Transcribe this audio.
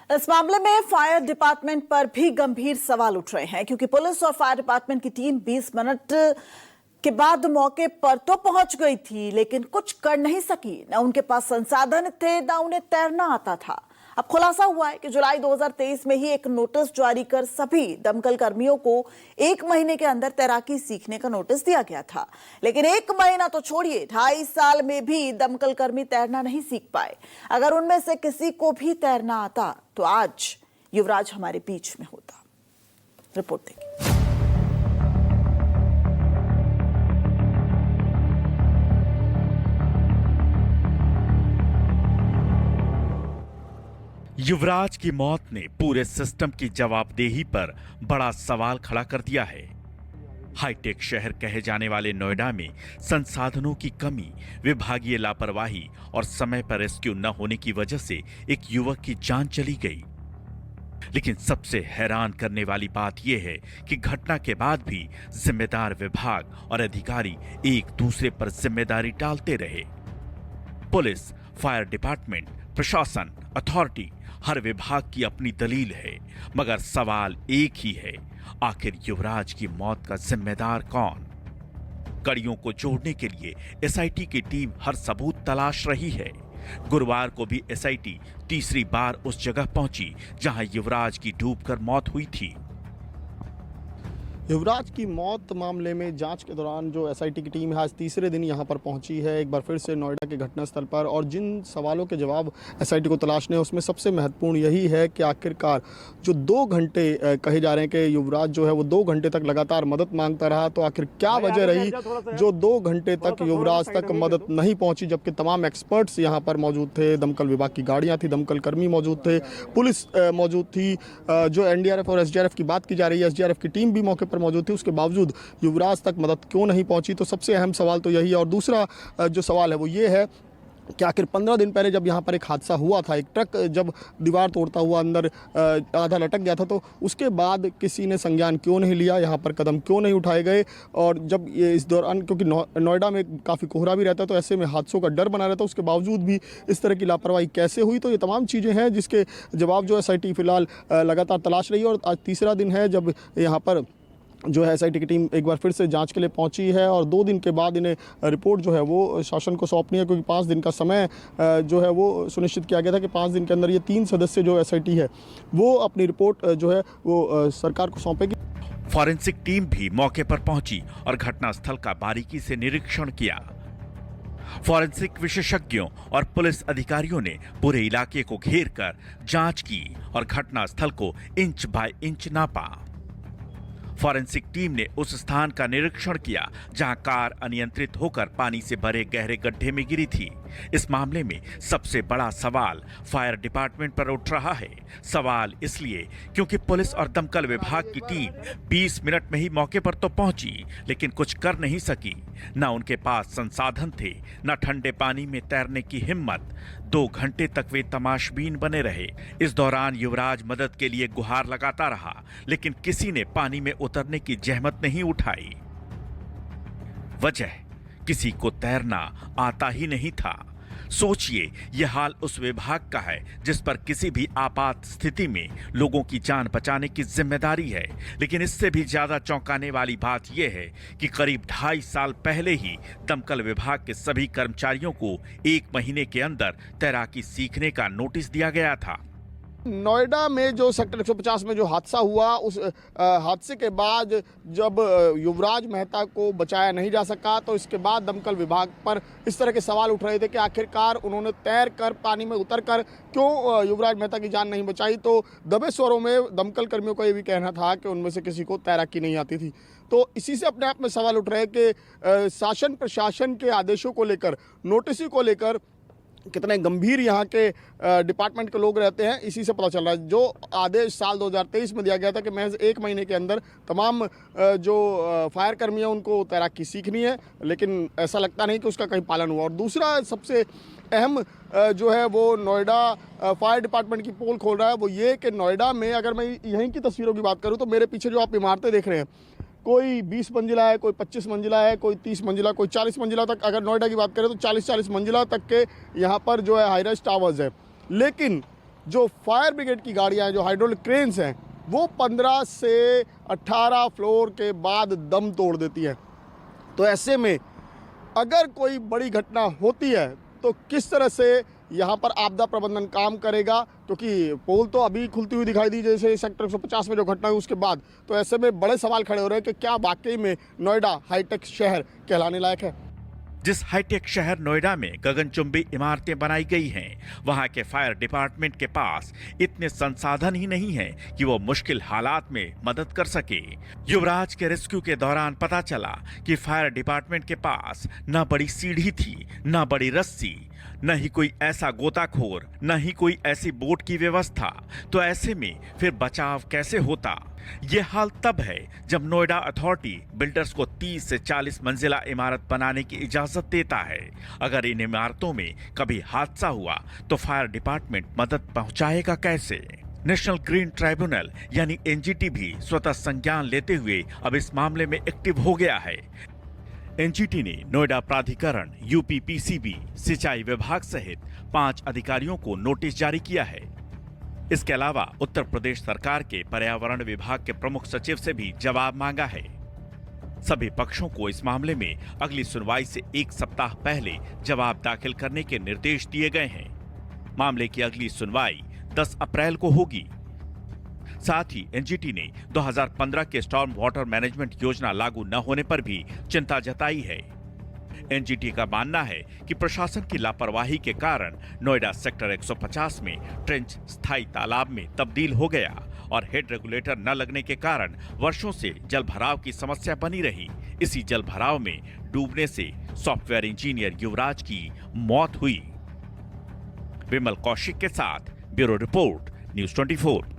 इस मामले में फायर डिपार्टमेंट पर भी गंभीर सवाल उठ रहे हैं क्योंकि पुलिस और फायर डिपार्टमेंट की टीम 20 मिनट के बाद मौके पर तो पहुंच गई थी, लेकिन कुछ कर नहीं सकी। न उनके पास संसाधन थे, न उन्हें तैरना आता था। अब खुलासा हुआ है कि जुलाई 2023 में ही एक नोटिस जारी कर सभी दमकल कर्मियों को 1 महीने के अंदर तैराकी सीखने का नोटिस दिया गया था, लेकिन 1 महीना तो छोड़िए, 2.5 साल में भी दमकल कर्मी तैरना नहीं सीख पाए। अगर उनमें से किसी को भी तैरना आता तो आज युवराज हमारे बीच में होता। रिपोर्ट देखिए। युवराज की मौत ने पूरे सिस्टम की जवाबदेही पर बड़ा सवाल खड़ा कर दिया है। हाईटेक शहर कहे जाने वाले नोएडा में संसाधनों की कमी, विभागीय लापरवाही और समय पर रेस्क्यू न होने की वजह से एक युवक की जान चली गई। लेकिन सबसे हैरान करने वाली बात यह है कि घटना के बाद भी जिम्मेदार विभाग और अधिकारी एक दूसरे पर जिम्मेदारी टालते रहे। पुलिस, फायर डिपार्टमेंट, प्रशासन, अथॉरिटी, हर विभाग की अपनी दलील है, मगर सवाल एक ही है, आखिर युवराज की मौत का जिम्मेदार कौन? कड़ियों को जोड़ने के लिए एसआईटी की टीम हर सबूत तलाश रही है। गुरुवार को भी एसआईटी तीसरी बार उस जगह पहुंची जहां युवराज की डूबकर मौत हुई थी। युवराज की मौत मामले में जांच के दौरान जो एसआईटी की टीम है आज तीसरे दिन यहां पर पहुंची है, एक बार फिर से नोएडा के घटनास्थल पर, और जिन सवालों के जवाब एसआईटी को तलाशने हैं उसमें सबसे महत्वपूर्ण यही है कि आखिरकार जो 2 घंटे कहे जा रहे हैं कि युवराज जो है वो 2 घंटे तक लगातार मदद मांगता रहा, तो आखिर क्या वजह रही जो 2 घंटे तक युवराज तक मदद नहीं पहुँची, जबकि तमाम एक्सपर्ट्स यहाँ पर मौजूद थे, दमकल विभाग की गाड़ियाँ थी, दमकल कर्मी मौजूद थे, पुलिस मौजूद थी, जो एनडीआरएफ और एसडीआरएफ की बात की जा रही है, एसडीआरएफ की टीम भी मौके पर मौजूद थी, उसके बावजूद युवराज तक मदद क्यों नहीं पहुंची? तो सबसे अहम सवाल तो यही है। और दूसरा जो सवाल है वो ये है कि आखिर 15 दिन पहले जब यहाँ पर एक हादसा हुआ था, एक ट्रक जब दीवार तोड़ता हुआ अंदर आधा लटक गया था, तो उसके बाद किसी ने संज्ञान क्यों नहीं लिया, यहाँ पर कदम क्यों नहीं उठाए गए? और जब ये इस दौरान, क्योंकि नोएडा में काफ़ी कोहरा भी रहता है, तो ऐसे में हादसों का डर बना रहता है, उसके बावजूद भी इस तरह की लापरवाही कैसे हुई? तो ये तमाम चीज़ें हैं जिसके जवाब जो एसआईटी फिलहाल लगातार तलाश रही है। और आज तीसरा दिन है जब यहाँ पर जो है एसआईटी की टीम एक बार फिर से जांच के लिए पहुंची है, और 2 दिन के बाद इन्हें रिपोर्ट जो है वो शासन को सौंपनी है, क्योंकि 5 दिन का समय जो है वो सुनिश्चित किया गया था कि 5 दिन के अंदर ये 3 सदस्य जो एसआईटी है वो अपनी रिपोर्ट जो है वो सरकार को सौंपेगी। फॉरेंसिक टीम भी मौके पर पहुंची और घटनास्थल का बारीकी से निरीक्षण किया। फॉरेंसिक विशेषज्ञों और पुलिस अधिकारियों ने पूरे इलाके को घेर कर जांच की और घटनास्थल को इंच बाय इंच नापा। फॉरेंसिक टीम ने उस स्थान का निरीक्षण किया जहां कार अनियंत्रित होकर पानी से भरे गहरे गड्ढे में गिरी थी। इस मामले में सबसे बड़ा सवाल फायर डिपार्टमेंट पर उठ रहा है। सवाल इसलिए क्योंकि पुलिस और दमकल विभाग की टीम 20 मिनट में ही मौके पर तो पहुंची, लेकिन कुछ कर नहीं सकी। न उनके पास संसाधन थे, न ठंडे पानी में तैरने की हिम्मत। 2 घंटे तक वे तमाशबीन बने रहे। इस दौरान युवराज मदद के लिए गुहार लगाता रहा, लेकिन किसी ने पानी में उतरने की जहमत नहीं उठाई। वजह, किसी को तैरना आता ही नहीं था। सोचिए, यह हाल उस विभाग का है जिस पर किसी भी आपात स्थिति में लोगों की जान बचाने की जिम्मेदारी है। लेकिन इससे भी ज्यादा चौंकाने वाली बात यह है कि करीब 2.5 साल पहले ही दमकल विभाग के सभी कर्मचारियों को 1 महीने के अंदर तैराकी सीखने का नोटिस दिया गया था। नोएडा में जो सेक्टर 150 में जो हादसा हुआ, उस हादसे के बाद जब युवराज मेहता को बचाया नहीं जा सका, तो इसके बाद दमकल विभाग पर इस तरह के सवाल उठ रहे थे कि आखिरकार उन्होंने तैर कर पानी में उतर कर क्यों युवराज मेहता की जान नहीं बचाई। तो दबे स्वरों में दमकल कर्मियों का ये भी कहना था कि उनमें से किसी को तैराकी नहीं आती थी। तो इसी से अपने आप में सवाल उठ रहे हैं कि शासन प्रशासन के आदेशों को लेकर, नोटिस को लेकर कितने गंभीर यहाँ के डिपार्टमेंट के लोग रहते हैं, इसी से पता चल रहा है। जो आदेश साल 2023 में दिया गया था कि महज 1 महीने के अंदर तमाम जो फायर कर्मी हैं उनको तैराकी सीखनी है, लेकिन ऐसा लगता नहीं कि उसका कहीं पालन हुआ। और दूसरा सबसे अहम जो है वो नोएडा फायर डिपार्टमेंट की पोल खोल रहा है, वो ये कि नोएडा में, अगर मैं यहीं की तस्वीरों की बात करूँ तो मेरे पीछे जो आप इमारतें देख रहे हैं, कोई 20 मंजिला है, कोई 25 मंजिला है, कोई 30 मंजिला, कोई 40 मंजिला तक, अगर नोएडा की बात करें तो 40-40 मंजिला तक के यहाँ पर जो है हाई राइज टावर्स है। लेकिन जो फायर ब्रिगेड की गाड़ियाँ हैं, जो हाइड्रोलिक क्रेन्स हैं, वो 15 से 18 फ्लोर के बाद दम तोड़ देती हैं। तो ऐसे में अगर कोई बड़ी घटना होती है तो किस तरह से यहाँ पर आपदा प्रबंधन काम करेगा, क्योंकि पोल तो अभी खुलती हुई दिखाई दी जैसे सेक्टर 150 में जो घटना हुई उसके बाद। तो ऐसे में बड़े सवाल खड़े हो रहे हैं कि क्या वाकई में नोएडा हाईटेक शहर कहलाने लायक है। जिस हाईटेक शहर नोएडा में गगनचुंबी इमारतें बनाई गई हैं, वहां के फायर डिपार्टमेंट के पास इतने संसाधन ही नहीं हैं कि वो मुश्किल हालात में मदद कर सके। युवराज के रेस्क्यू के दौरान पता चला कि फायर डिपार्टमेंट के पास न बड़ी सीढ़ी थी, न बड़ी रस्सी, न ही कोई ऐसा गोताखोर, न ही कोई ऐसी बोट की व्यवस्था। तो ऐसे में फिर बचाव कैसे होता? ये हाल तब है जब नोएडा अथॉरिटी बिल्डर्स को 30 से 40 मंजिला इमारत बनाने की इजाजत देता है। अगर इन इमारतों में कभी हादसा हुआ तो फायर डिपार्टमेंट मदद पहुंचाएगा कैसे? नेशनल ग्रीन ट्राइब्यूनल यानी एनजीटी भी स्वतः संज्ञान लेते हुए अब इस मामले में एक्टिव हो गया है। एनजीटी ने नोएडा प्राधिकरण, यूपीपीसीबी, सिंचाई विभाग सहित 5 अधिकारियों को नोटिस जारी किया है। इसके अलावा उत्तर प्रदेश सरकार के पर्यावरण विभाग के प्रमुख सचिव से भी जवाब मांगा है। सभी पक्षों को इस मामले में अगली सुनवाई से 1 सप्ताह पहले जवाब दाखिल करने के निर्देश दिए गए हैं। मामले की अगली सुनवाई 10 अप्रैल को होगी। साथ ही एनजीटी ने 2015 के स्टॉर्म वाटर मैनेजमेंट योजना लागू न होने पर भी चिंता जताई है। एनजीटी का मानना है कि प्रशासन की लापरवाही के कारण नोएडा सेक्टर 150 में ट्रेंच स्थायी तालाब में तब्दील हो गया और हेड रेगुलेटर न लगने के कारण वर्षों से जल भराव की समस्या बनी रही। इसी जल भराव में डूबने से सॉफ्टवेयर इंजीनियर युवराज की मौत हुई। विमल कौशिक के साथ ब्यूरो रिपोर्ट, न्यूज़ 24।